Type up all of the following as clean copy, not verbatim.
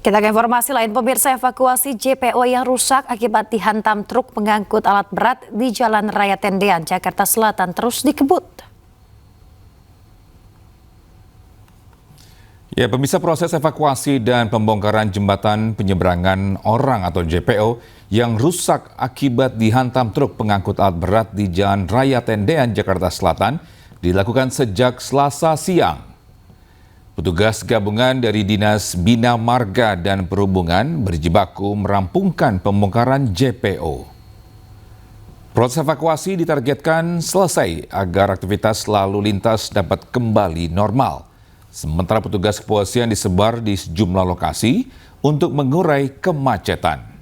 Kita ke informasi lain, pemirsa, evakuasi JPO yang rusak akibat dihantam truk pengangkut alat berat di Jalan Raya Tendean, Jakarta Selatan terus dikebut. Ya, pemirsa, proses evakuasi dan pembongkaran jembatan penyeberangan orang atau JPO yang rusak akibat dihantam truk pengangkut alat berat di Jalan Raya Tendean, Jakarta Selatan dilakukan sejak Selasa siang. Petugas gabungan dari Dinas Bina Marga dan Perhubungan berjibaku merampungkan pembongkaran JPO. Proses evakuasi ditargetkan selesai agar aktivitas lalu lintas dapat kembali normal. Sementara petugas kepolisian disebar di sejumlah lokasi untuk mengurai kemacetan.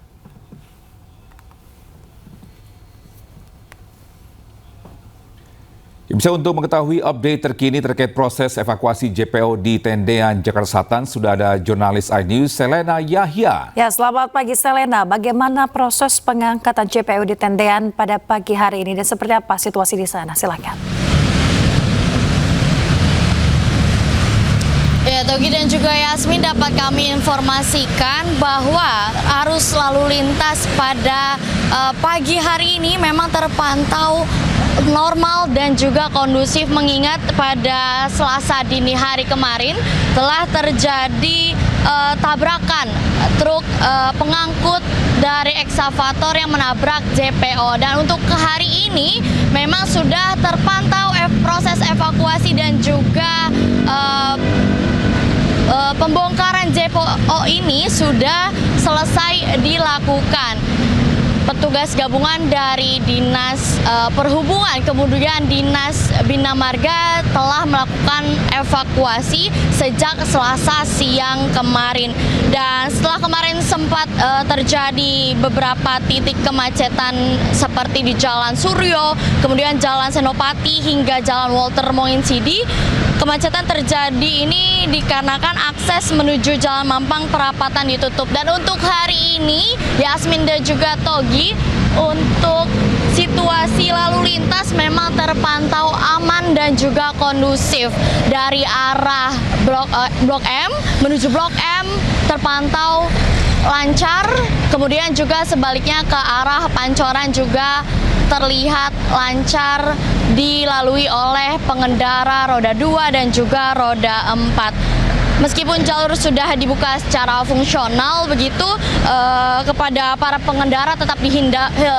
Bisa untuk mengetahui update terkini terkait proses evakuasi JPO di Tendean, Jakarta Selatan, sudah ada jurnalis iNews Selena Yahya. Ya, selamat pagi Selena. Bagaimana proses pengangkatan JPO di Tendean pada pagi hari ini dan seperti apa situasi di sana? Silakan. Ya, Togi dan juga Yasmin, dapat kami informasikan bahwa arus lalu lintas pada pagi hari ini memang terpantau normal dan juga kondusif, mengingat pada Selasa dini hari kemarin telah terjadi tabrakan truk pengangkut dari eksavator yang menabrak JPO, dan untuk ke hari ini memang sudah terpantau proses evakuasi dan juga pembongkaran JPO ini sudah selesai dilakukan. Petugas gabungan dari Dinas Perhubungan kemudian Dinas Bina Marga telah melakukan evakuasi sejak Selasa siang kemarin. Dan setelah kemarin sempat terjadi beberapa titik kemacetan seperti di Jalan Suryo, kemudian Jalan Senopati hingga Jalan Walter Monginsidi. Kemacetan terjadi ini dikarenakan akses menuju Jalan Mampang perapatan ditutup. Dan untuk hari ini, Yasmin dan juga Togi, untuk situasi lalu lintas memang terpantau aman dan juga kondusif. Dari arah Blok M menuju Blok M terpantau lancar, kemudian juga sebaliknya ke arah Pancoran juga terlihat lancar dilalui oleh pengendara roda 2 dan juga roda 4. Meskipun jalur sudah dibuka secara fungsional begitu, kepada para pengendara tetap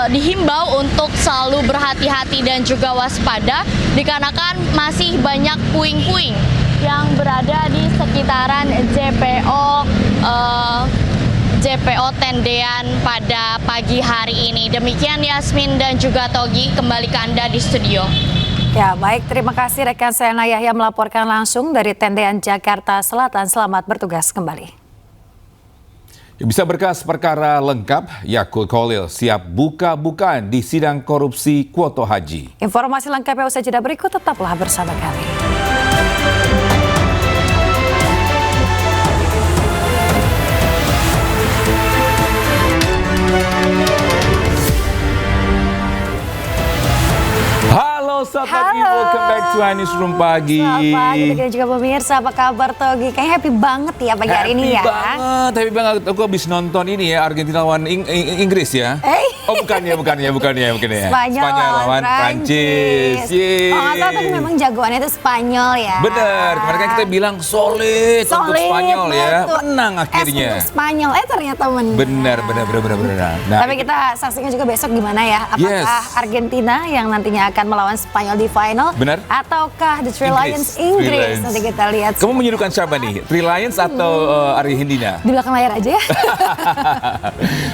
dihimbau untuk selalu berhati-hati dan juga waspada dikarenakan masih banyak puing-puing yang berada di sekitaran JPO Tendean pada pagi hari ini. Demikian Yasmin dan juga Togi, kembali ke Anda di studio. Ya, baik, terima kasih rekan Selena Yahya melaporkan langsung dari Tendean, Jakarta Selatan. Selamat bertugas kembali. Bisa berkas perkara lengkap, Yakut Khalil siap buka-bukaan di sidang korupsi kuota haji. Informasi lengkapnya usai jeda berikut, tetaplah bersama kami. Sahabat Ibu, welcome back to Newsroom Pagi. Selamat pagi dan juga pemirsa, apa kabar Togi? Kayaknya happy banget ya pagi hari ini ya. Happy banget. Aku habis nonton ini ya, Argentina lawan Inggris ya. Oh bukan ya. Spanyol lawan Prancis. Oh nggak tahu, tapi memang jagoannya itu Spanyol ya. Bener, kemarin kan kita bilang solid untuk Spanyol ya. Menang akhirnya. Untuk Spanyol, ternyata menang. Bener. Nah, tapi kita saksikan juga besok gimana ya. Apakah Argentina yang nantinya akan melawan Spanyol di final, benar, ataukah The Three Lions Inggris? Nanti kita lihat. Kamu menyuruhkan siapa nih? Three Lions atau Argentina? Di belakang layar aja ya.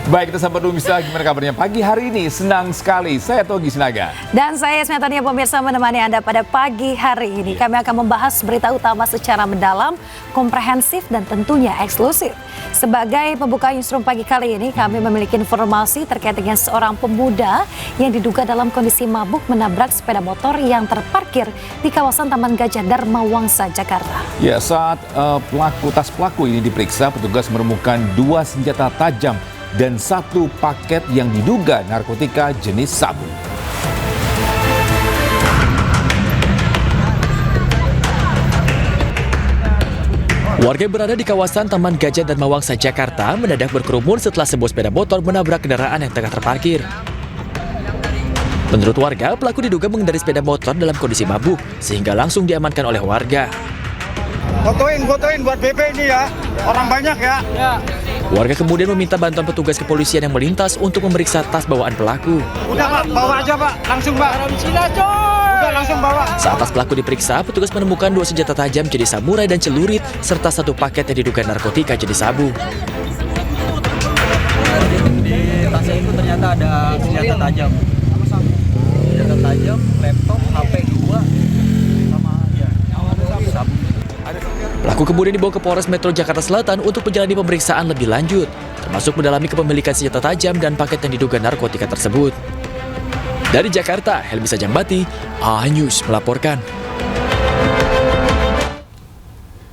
Baik, kita sapa dulu bisa gimana kabarnya pagi hari ini. Senang sekali, saya Togi Sinaga. Dan saya Yasmin Tania, pemirsa, menemani Anda pada pagi hari ini. Kami akan membahas berita utama secara mendalam, komprehensif, dan tentunya eksklusif. Sebagai pembuka Newsroom pagi kali ini, kami memiliki informasi terkait dengan seorang pemuda yang diduga dalam kondisi mabuk menabrak sepeda motor yang terparkir di kawasan Taman Gajah Dharma Wangsa, Jakarta. Ya, saat tas pelaku ini diperiksa, petugas menemukan 2 senjata tajam dan 1 paket yang diduga narkotika jenis sabu. Warga yang berada di kawasan Taman Gajah dan Mawangsa, Jakarta mendadak berkerumun setelah sebuah sepeda motor menabrak kendaraan yang tengah terparkir. Menurut warga, pelaku diduga mengendarai sepeda motor dalam kondisi mabuk, sehingga langsung diamankan oleh warga. Fotoin buat BP ini ya, orang banyak ya. Warga kemudian meminta bantuan petugas kepolisian yang melintas untuk memeriksa tas bawaan pelaku. Udah Pak, bawa aja Pak, langsung Pak. Udah langsung bawa. Saat tas pelaku diperiksa, petugas menemukan 2 senjata tajam jenis samurai dan celurit, serta 1 paket yang diduga narkotika jenis sabu. Di tasnya itu ternyata ada senjata tajam. Senjata tajam, laptop, HP 2, sama sabu. Pelaku kemudian dibawa ke Polres Metro Jakarta Selatan untuk menjalani pemeriksaan lebih lanjut, termasuk mendalami kepemilikan senjata tajam dan paket yang diduga narkotika tersebut. Dari Jakarta, Helmi Sajambati, A-News melaporkan.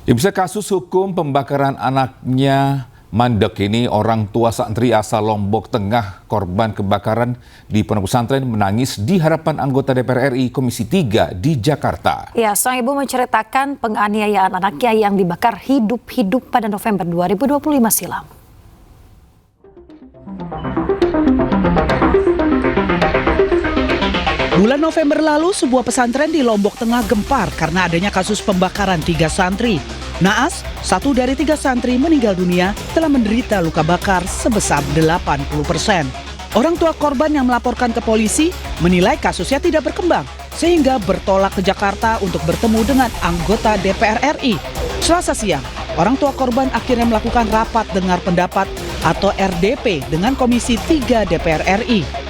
Bisa kasus hukum pembakaran anaknya mandek ini, orang tua santri asal Lombok Tengah korban kebakaran di pondok pesantren menangis di hadapan anggota DPR RI Komisi 3 di Jakarta. Ya, sang ibu menceritakan penganiayaan anaknya yang dibakar hidup-hidup pada November 2025 silam. Bulan November lalu, sebuah pesantren di Lombok Tengah gempar karena adanya kasus pembakaran 3 santri. Naas, 1 dari 3 santri meninggal dunia telah menderita luka bakar sebesar 80%. Orang tua korban yang melaporkan ke polisi menilai kasusnya tidak berkembang, sehingga bertolak ke Jakarta untuk bertemu dengan anggota DPR RI. Selasa siang, orang tua korban akhirnya melakukan rapat dengar pendapat atau RDP dengan Komisi 3 DPR RI.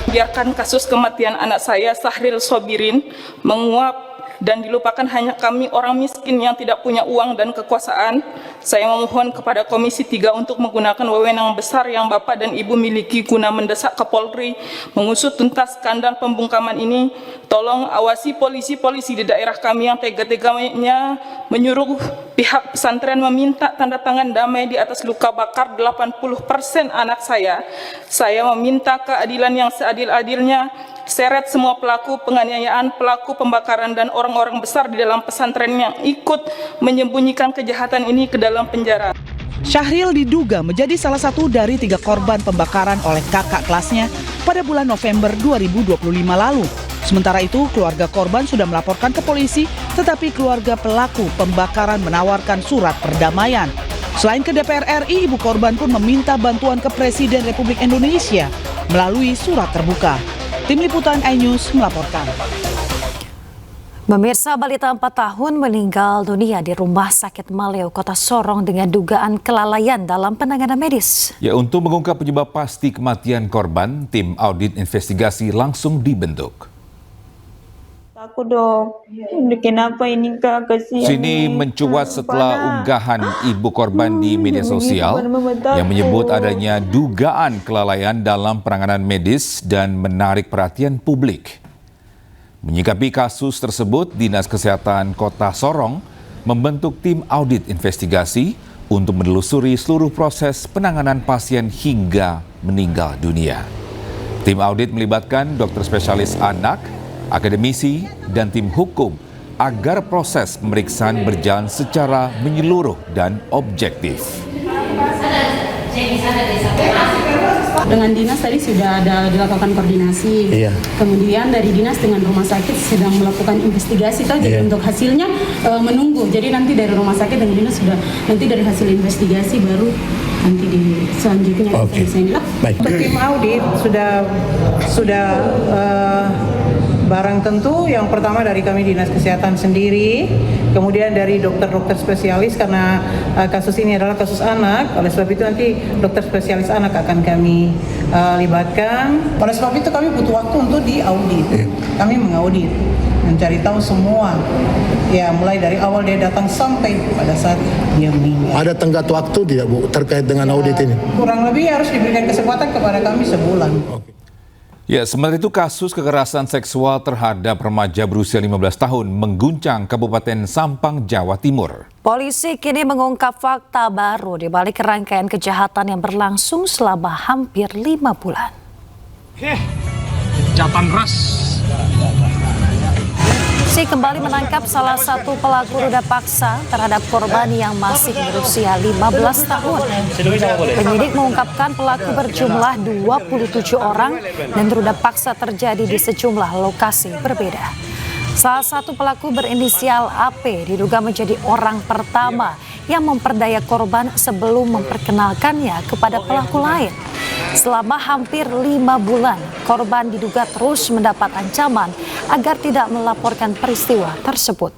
Biarkan kasus kematian anak saya, Sahril Sobirin, menguap dan dilupakan hanya kami orang miskin yang tidak punya uang dan kekuasaan. Saya memohon kepada Komisi 3 untuk menggunakan wewenang besar yang Bapak dan Ibu miliki guna mendesak Kapolri mengusut tuntas skandal pembungkaman ini. Tolong awasi polisi-polisi di daerah kami yang tega-teganya menyuruh pihak pesantren meminta tanda tangan damai di atas luka bakar 80% anak saya. Saya meminta keadilan yang seadil-adilnya. Seret semua pelaku penganiayaan, pelaku pembakaran, dan orang-orang besar di dalam pesantren yang ikut menyembunyikan kejahatan ini ke dalam penjara. Syahril diduga menjadi salah satu dari 3 korban pembakaran oleh kakak kelasnya pada bulan November 2025 lalu. Sementara itu, keluarga korban sudah melaporkan ke polisi, tetapi keluarga pelaku pembakaran menawarkan surat perdamaian. Selain ke DPR RI, ibu korban pun meminta bantuan ke Presiden Republik Indonesia melalui surat terbuka. Tim Liputan iNews melaporkan. Pemirsa, balita 4 tahun meninggal dunia di Rumah Sakit Maleo, Kota Sorong dengan dugaan kelalaian dalam penanganan medis. Ya, untuk mengungkap penyebab pasti kematian korban, tim audit investigasi langsung dibentuk. Aku dok, kenapa ini Kak, kasihan. Sini mencuat setelah unggahan ibu korban di media sosial yang menyebut adanya dugaan kelalaian dalam penanganan medis dan menarik perhatian publik. Menyikapi kasus tersebut, Dinas Kesehatan Kota Sorong membentuk tim audit investigasi untuk menelusuri seluruh proses penanganan pasien hingga meninggal dunia. Tim audit melibatkan dokter spesialis anak, akademisi, dan tim hukum agar proses pemeriksaan berjalan secara menyeluruh dan objektif. Dengan dinas tadi sudah ada dilakukan koordinasi. Kemudian dari dinas dengan rumah sakit sedang melakukan investigasi tadi untuk hasilnya menunggu. Jadi nanti dari rumah sakit dan dinas sudah nanti dari hasil investigasi baru nanti di selanjutnya. Tim audit sudah barang tentu yang pertama dari kami Dinas Kesehatan sendiri, kemudian dari dokter-dokter spesialis karena kasus ini adalah kasus anak, oleh sebab itu nanti dokter spesialis anak akan kami libatkan. Oleh sebab itu kami butuh waktu untuk diaudit. Kami mengaudit, mencari tahu semua, ya mulai dari awal dia datang sampai pada saat dia meninggal. Ada tenggat waktu tidak Bu terkait dengan audit ini? Kurang lebih harus diberikan kesempatan kepada kami sebulan. Ya, sementara itu kasus kekerasan seksual terhadap remaja berusia 15 tahun mengguncang Kabupaten Sampang, Jawa Timur. Polisi kini mengungkap fakta baru di balik rangkaian kejahatan yang berlangsung selama hampir 5 bulan. Kejahatan ras. Polisi kembali menangkap salah satu pelaku ruda paksa terhadap korban yang masih berusia 15 tahun. Penyidik mengungkapkan pelaku berjumlah 27 orang dan ruda paksa terjadi di sejumlah lokasi berbeda. Salah satu pelaku berinisial AP diduga menjadi orang pertama yang memperdaya korban sebelum memperkenalkannya kepada pelaku lain. Selama hampir 5 bulan, korban diduga terus mendapat ancaman agar tidak melaporkan peristiwa tersebut.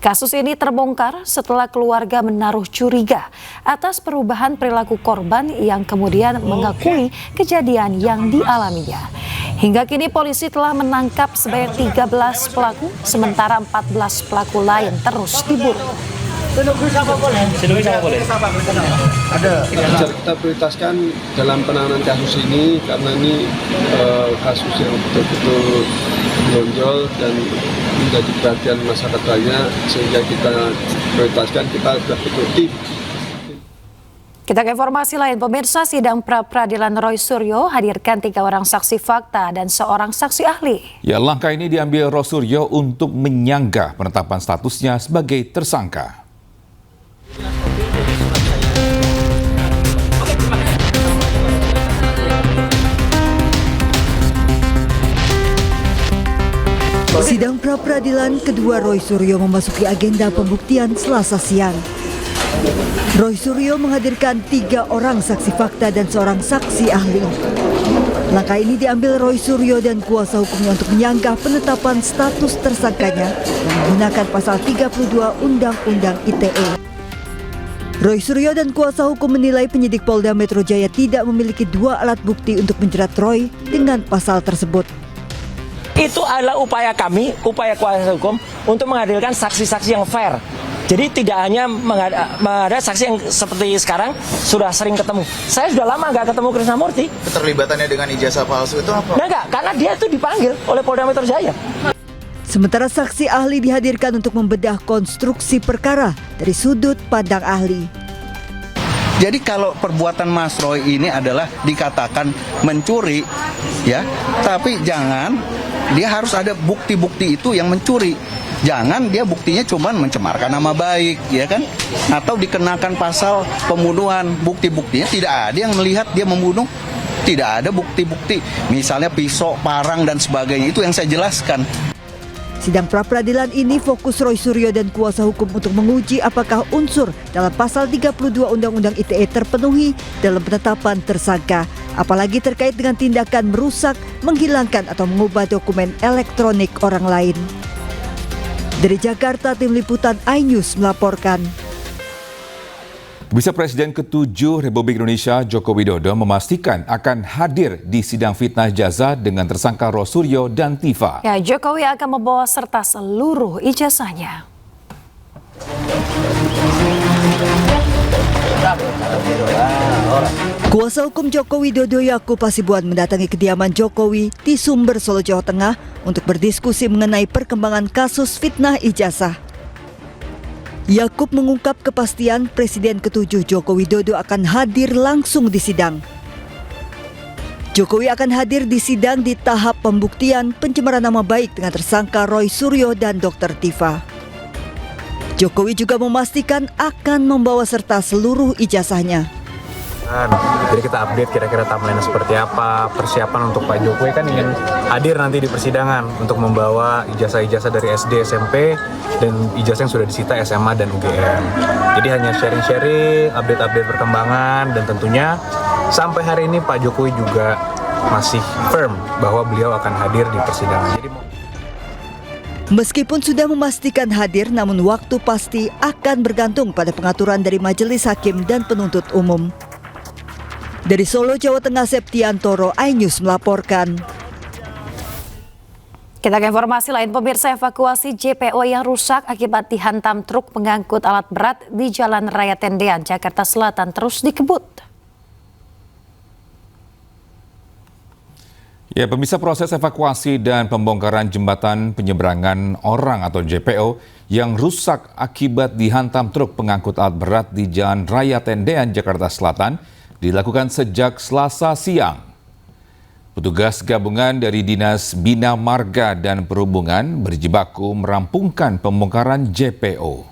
Kasus ini terbongkar setelah keluarga menaruh curiga atas perubahan perilaku korban yang kemudian mengakui kejadian yang dialaminya. Hingga kini polisi telah menangkap sebanyak 13 pelaku, sementara 14 pelaku lain terus diburu. Ada. Kita prioritaskan dalam penanganan kasus ini karena ini kasus yang betul-betul menonjol dan menjadi perhatian masyarakat banyak, sehingga kita prioritaskan, kita sudah bentuk tim. Kita ke informasi lain, pemirsa, sidang pra-peradilan Roy Suryo hadirkan 3 orang saksi fakta dan seorang saksi ahli. Ya, langkah ini diambil Roy Suryo untuk menyanggah penetapan statusnya sebagai tersangka. Sidang pra-peradilan kedua Roy Suryo memasuki agenda pembuktian Selasa siang. Roy Suryo menghadirkan 3 orang saksi fakta dan seorang saksi ahli. Langkah ini diambil Roy Suryo dan kuasa hukumnya untuk menyanggah penetapan status tersangkanya yang menggunakan pasal 32 Undang-Undang ITE. Roy Suryo dan kuasa hukum menilai penyidik Polda Metro Jaya tidak memiliki 2 alat bukti untuk menjerat Roy dengan pasal tersebut. Itu adalah upaya kami, upaya kuasa hukum untuk menghadirkan saksi-saksi yang fair. Jadi tidak hanya menghadap saksi yang seperti sekarang sudah sering ketemu. Saya sudah lama nggak ketemu Krisnamurti. Keterlibatannya dengan ijazah palsu itu apa? Nah, enggak, karena dia itu dipanggil oleh Polda Metro Jaya. Sementara saksi ahli dihadirkan untuk membedah konstruksi perkara dari sudut pandang ahli. Jadi kalau perbuatan Mas Roy ini adalah dikatakan mencuri, ya, tapi jangan dia harus ada bukti-bukti itu yang mencuri. Jangan dia buktinya cuma mencemarkan nama baik, ya kan? Atau dikenakan pasal pembunuhan, bukti-buktinya tidak ada yang melihat dia membunuh. Tidak ada bukti-bukti, misalnya pisau, parang dan sebagainya, itu yang saya jelaskan. Sidang pra-peradilan ini fokus Roy Suryo dan kuasa hukum untuk menguji apakah unsur dalam pasal 32 Undang-Undang ITE terpenuhi dalam penetapan tersangka, apalagi terkait dengan tindakan merusak, menghilangkan atau mengubah dokumen elektronik orang lain. Dari Jakarta, tim liputan iNews melaporkan. Bisa Presiden ke-7 Republik Indonesia Joko Widodo memastikan akan hadir di sidang fitnah ijazah dengan tersangka Roy Suryo dan Tifa. Ya, Jokowi akan membawa serta seluruh ijazahnya. Kuasa hukum Joko Widodo Yakub Hasibuan mendatangi kediaman Jokowi di Sumber, Solo, Jawa Tengah untuk berdiskusi mengenai perkembangan kasus fitnah ijazah. Yakub mengungkap kepastian Presiden ke-7 Joko Widodo akan hadir langsung di sidang. Jokowi akan hadir di sidang di tahap pembuktian pencemaran nama baik dengan tersangka Roy Suryo dan Dr. Tifa. Jokowi juga memastikan akan membawa serta seluruh ijazahnya. Jadi kita update kira-kira timeline seperti apa, persiapan untuk Pak Jokowi kan ingin hadir nanti di persidangan untuk membawa ijazah-ijazah dari SD, SMP, dan ijazah yang sudah disita SMA dan UGM. Jadi hanya sharing-sharing, update-update perkembangan, dan tentunya sampai hari ini Pak Jokowi juga masih firm bahwa beliau akan hadir di persidangan. Meskipun sudah memastikan hadir, namun waktu pasti akan bergantung pada pengaturan dari Majelis Hakim dan Penuntut Umum. Dari Solo, Jawa Tengah, Septiantoro, iNews melaporkan. Kita ke informasi lain, pemirsa, evakuasi JPO yang rusak akibat dihantam truk pengangkut alat berat di Jalan Raya Tendean, Jakarta Selatan terus dikebut. Ya, pemirsa, proses evakuasi dan pembongkaran jembatan penyeberangan orang atau JPO yang rusak akibat dihantam truk pengangkut alat berat di Jalan Raya Tendean, Jakarta Selatan dilakukan sejak Selasa siang. Petugas gabungan dari Dinas Bina Marga dan Perhubungan berjibaku merampungkan pembongkaran JPO.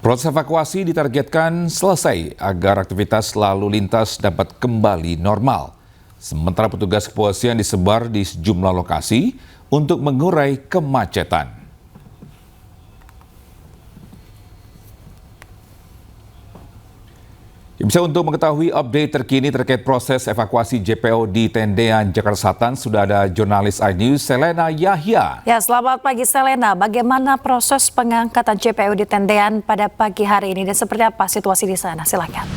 Proses evakuasi ditargetkan selesai agar aktivitas lalu lintas dapat kembali normal. Sementara petugas kepolisian disebar di sejumlah lokasi untuk mengurai kemacetan. Bisa untuk mengetahui update terkini terkait proses evakuasi JPO di Tendean, Jakarta Selatan, sudah ada jurnalis iNews Selena Yahya. Ya, selamat pagi Selena. Bagaimana proses pengangkatan JPO di Tendean pada pagi hari ini dan seperti apa situasi di sana? Silakan.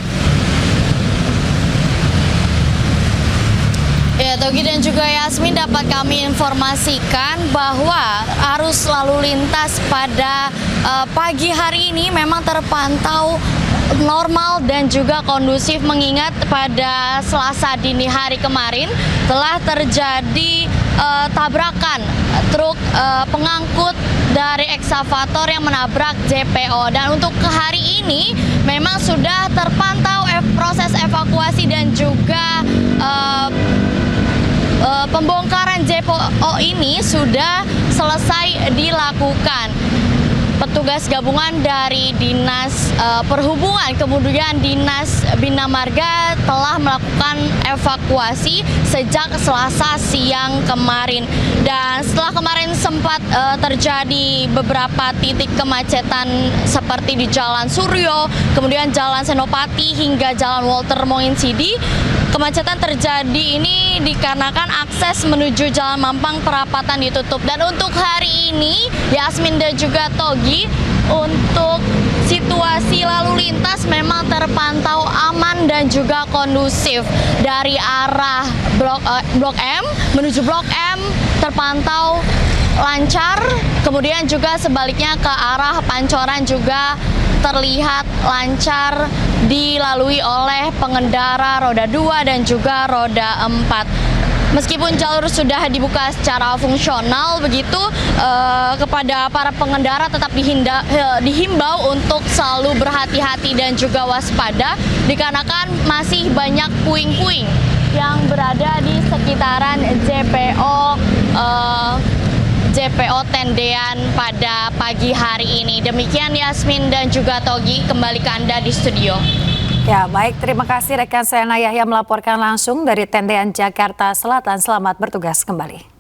Ya, Togi dan juga Yasmin, dapat kami informasikan bahwa arus lalu lintas pada pagi hari ini memang terpantau normal dan juga kondusif, mengingat pada Selasa dini hari kemarin telah terjadi tabrakan truk pengangkut dari eksavator yang menabrak JPO, dan untuk ke hari ini memang sudah terpantau proses evakuasi dan juga pembongkaran JPO ini sudah selesai dilakukan. Petugas gabungan dari Dinas Perhubungan, kemudian Dinas Bina Marga telah melakukan evakuasi sejak Selasa siang kemarin. Dan setelah kemarin sempat terjadi beberapa titik kemacetan seperti di Jalan Suryo, kemudian Jalan Senopati hingga Jalan Walter Monginsidi. Kemacetan terjadi ini dikarenakan akses menuju Jalan Mampang perapatan ditutup. Dan untuk hari ini, Yasmin dan juga Togi, untuk situasi lalu lintas memang terpantau aman dan juga kondusif. Dari arah Blok M menuju Blok M terpantau lancar, kemudian juga sebaliknya ke arah Pancoran juga terlihat lancar dilalui oleh pengendara roda 2 dan juga roda 4. Meskipun jalur sudah dibuka secara fungsional begitu, kepada para pengendara tetap dihimbau untuk selalu berhati-hati dan juga waspada, dikarenakan masih banyak puing-puing yang berada di sekitaran JPO Tendean pada pagi hari ini. Demikian Yasmin dan juga Togi, kembali ke Anda di studio. Ya, baik, terima kasih rekan Selena Yahya melaporkan langsung dari Tendean, Jakarta Selatan. Selamat bertugas kembali.